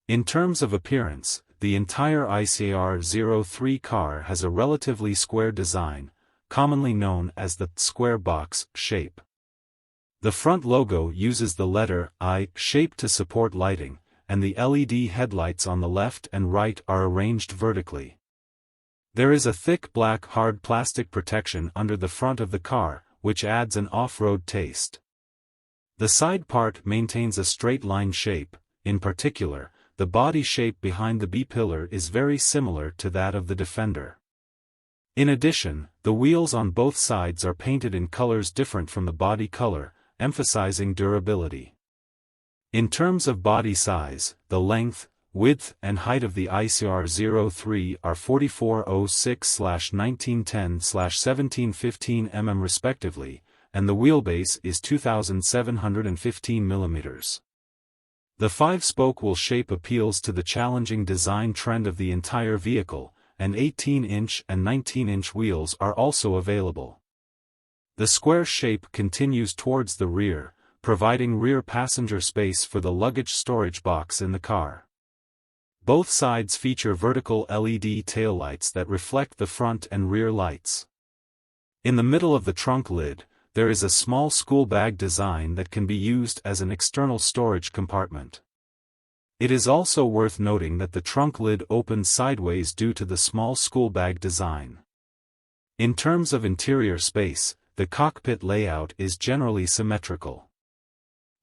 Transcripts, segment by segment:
In terms of appearance, the entire iCAR 03 car has a relatively square design, commonly known as the square box shape. The front logo uses the letter I shape to support lighting, and the LED headlights on the left and right are arranged vertically. There is a thick black hard plastic protection under the front of the car, which adds an off-road taste. The side part maintains a straight line shape. In particular, the body shape behind the B-pillar is very similar to that of the Defender. In addition, the wheels on both sides are painted in colors different from the body color, emphasizing durability. In terms of body size, the length, width and height of the iCAR 03 are 4406/1910/1715 mm respectively, and the wheelbase is 2715 mm. The 5-spoke wheel shape appeals to the challenging design trend of the entire vehicle, and 18-inch and 19-inch wheels are also available. The square shape continues towards the rear, providing rear passenger space for the luggage storage box in the car. Both sides feature vertical LED taillights that reflect the front and rear lights. In the middle of the trunk lid, there is a small school bag design that can be used as an external storage compartment. It is also worth noting that the trunk lid opens sideways due to the small school bag design. In terms of interior space, the cockpit layout is generally symmetrical.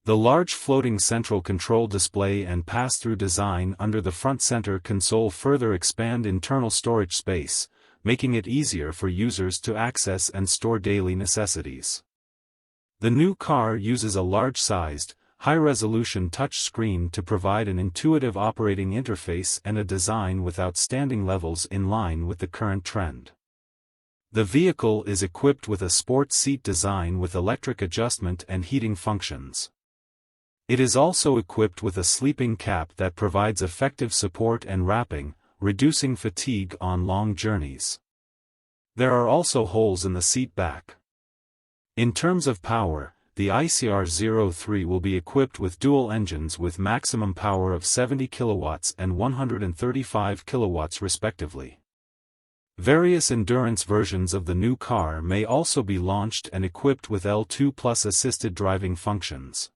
The large floating central control display and pass-through design under the front center console further expand internal storage space, making it easier for users to access and store daily necessities. The new car uses a large-sized, high-resolution touchscreen to provide an intuitive operating interface and a design with outstanding levels in line with the current trend. The vehicle is equipped with a sport seat design with electric adjustment and heating functions. It is also equipped with a sleeping cap that provides effective support and wrapping, reducing fatigue on long journeys. There are also holes in the seat back. In terms of power, the iCAR 03 will be equipped with dual engines with maximum power of 70 kilowatts and 135 kilowatts respectively. Various endurance versions of the new car may also be launched and equipped with L2+ assisted driving functions.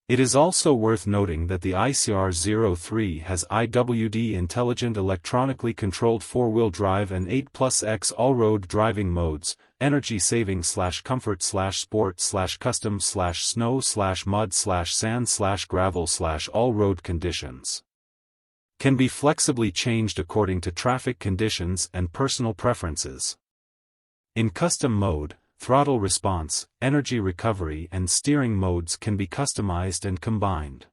It is also worth noting that the iCAR 03 has IWD intelligent electronically controlled 4-wheel drive and 8+X all-road driving modes, energy saving/comfort/sport/custom/snow/mud/sand/gravel/all-road conditions. Can be flexibly changed according to traffic conditions and personal preferences. In custom mode, throttle response, energy recovery and steering modes can be customized and combined.